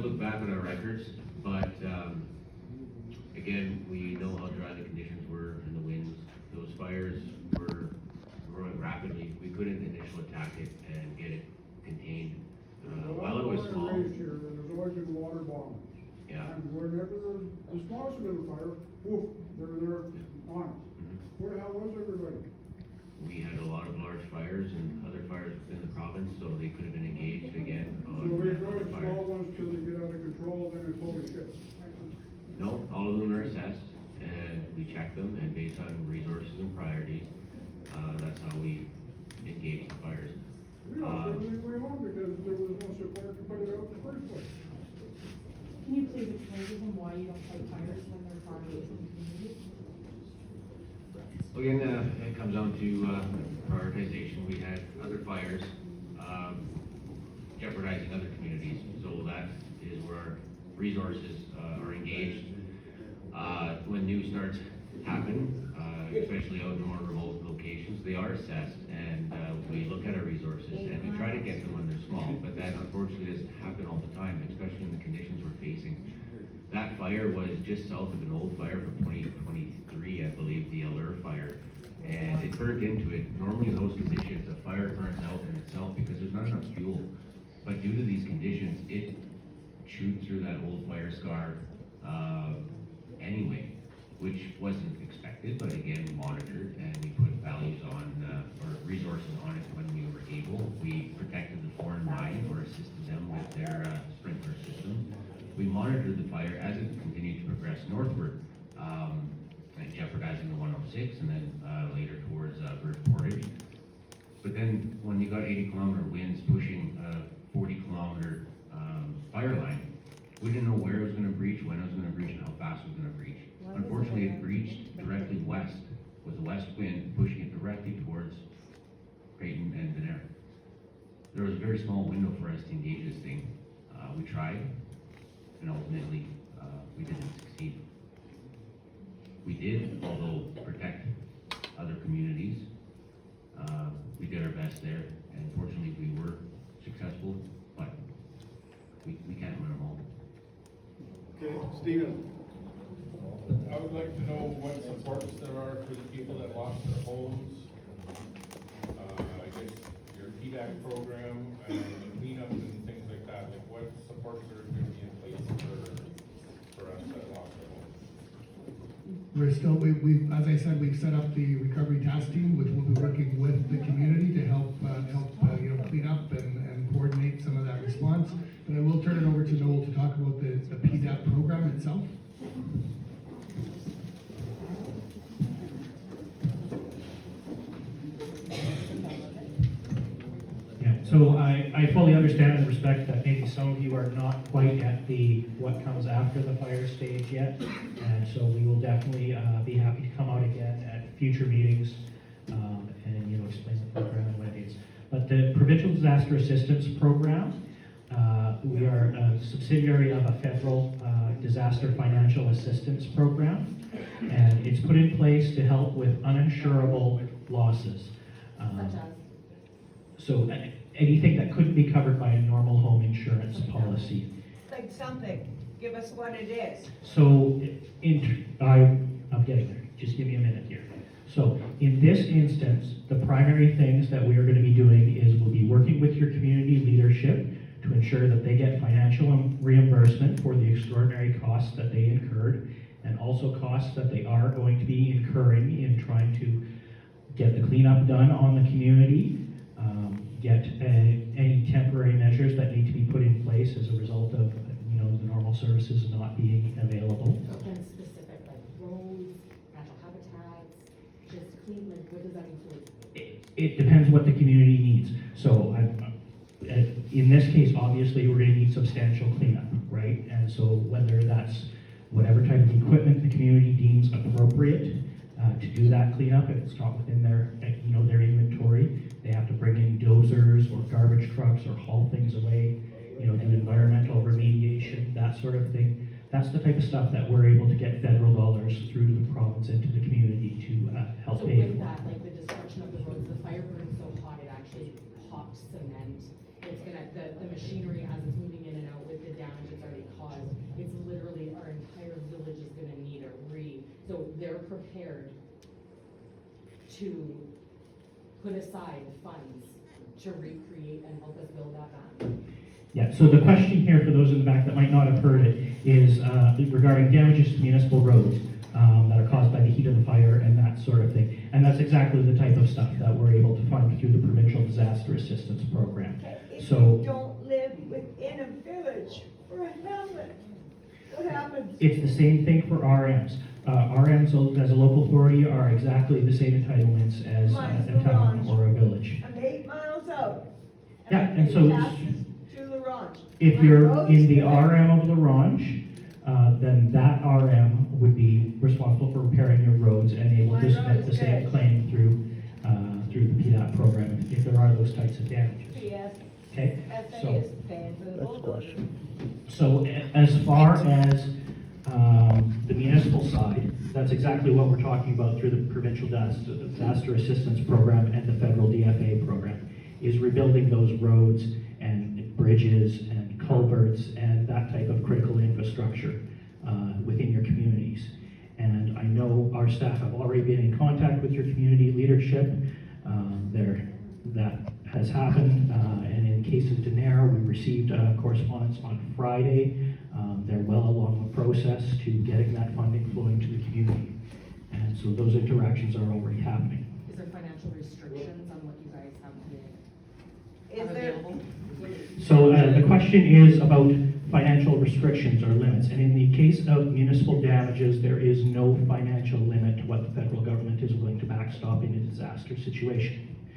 to look back on our records, but again, we know how dry the conditions were and the winds. Those fires were growing rapidly. We couldn't initial attack it and get it contained. While it was small. There's always been water bombs. Yeah. And whenever there's the smallest little fire, woof, they're there on it. Where the hell was everybody? We had a lot of large fires and other fires within the province, so they could have been engaged again So on we other throw fires. small ones till they get out of control, then it's holy shit. No, all of them are assessed, and we check them, and based on resources and priorities, that's how we engage the fires. We also leave it alone because there was no support to put it out in the first place. Can you please explain to them why you don't fight fires when they're far away from the community? Again, it comes down to prioritization. We had other fires jeopardizing other communities, so that is where our resources are engaged. When news starts happening, especially out in more remote locations, they are assessed, and we look at our resources and we try to get them when they're small, but that unfortunately doesn't happen all the time, especially in the conditions we're facing. That fire was just south of an old fire from 2023, I believe, the Allure fire, and it burned into it. Normally in those conditions, a fire burns out in itself because there's not enough fuel, but due to these conditions, it chewed through that old fire scar anyway, which wasn't expected, but again, monitored, and we put values on, or resources on it when we were able. We protected the foreign mine or assisted them with their sprinkler system. We monitored the fire as it continued to progress northward, and jeopardizing the 106, and then later towards Bird Portage. But then when you got 80-kilometer winds pushing a 40-kilometer fire line, we didn't know where it was going to breach, when it was going to breach, and how fast it was going to breach. Unfortunately, it breached directly west, with a west wind pushing it directly towards Creighton and Venera. There was a very small window for us to engage this thing. We tried, and ultimately, we didn't succeed. We did, although, protect other communities. We did our best there, and fortunately, we were successful, but we can't win them all. Okay, Stephen. I would like to know what supports there are for the people that lost their homes. I guess your PDAC program and the cleanup and things like that. Like what supports are going to be in place for us that lost our homes? We're still, as I said, we've set up the recovery task team, which will be working with the community to help clean up and coordinate some of that response. But I will turn it over to Noel to talk about the PDAP program itself. Yeah, so I fully understand and respect that maybe some of you are not quite at the what comes after the fire stage yet, and so we will definitely be happy to come out again at future meetings and explain the program and what it is. But the Provincial Disaster Assistance Program, we are a subsidiary of a federal disaster financial assistance program, and it's put in place to help with uninsurable losses. Such as? So anything that couldn't be covered by a normal home insurance policy. Like something, give us what it is. So I'm getting there, just give me a minute here. So in this instance, the primary things that we are going to be doing is we'll be working with your community leadership to ensure that they get financial reimbursement for the extraordinary costs that they incurred, and also costs that they are going to be incurring in trying to get the cleanup done on the community, get any temporary measures that need to be put in place as a result of the normal services not being available. And specific, like roads, natural habitats, just clean, like what does that include? It depends what the community needs. So in this case, obviously, we're going to need substantial cleanup, right? And so whether that's whatever type of equipment the community deems appropriate to do that cleanup, if it's not within their inventory, they have to bring in dozers or garbage trucks or haul things away, do environmental remediation, that sort of thing. That's the type of stuff that we're able to get federal dollars through to the province and to the community to help So pay with for. that, like the destruction of the roads, the fire burns so hot, it actually pops cement. It's gonna, the machinery as it's moving in and out with the damage it's already to put aside funds to recreate and help us build that back? Yeah, so the question here, for those in the back that might not have heard it, is regarding damages to municipal roads that are caused by the heat of the fire and that sort of thing. And that's exactly the type of stuff that we're able to fund through the Provincial Disaster Assistance Program. If So you don't live within a village or a hamlet, what happens? it's the same thing for RMs. RMs as a local authority are exactly the same entitlements as Mine's a town Laurent. or a village. I'm 8 miles out. Yeah, I and pay so taxes to Laurent. If My you're road's in the connected. RM of La Ronge, then that RM would be responsible for repairing your roads and able My to submit road's the same good. claim through the PDAP program if there are those types of damages. Yes, Okay? SPSA So- is paying for the bulldozer. So as far as the municipal side, that's exactly what we're talking about through the Provincial Disaster Assistance Program and the Federal DFA program, is rebuilding those roads and bridges and culverts and that type of critical infrastructure within your communities. And I know our staff have already been in contact with your community leadership. That has happened, and in case of Denair, we received correspondence on Friday. They're well along the process to getting that funding flowing to the community. And so those interactions are already happening. Is there financial restrictions on what you guys have Is there, available? So the question is about financial restrictions or limits. And in the case of municipal damages, there is no financial limit to what the federal government is willing to backstop in a disaster situation.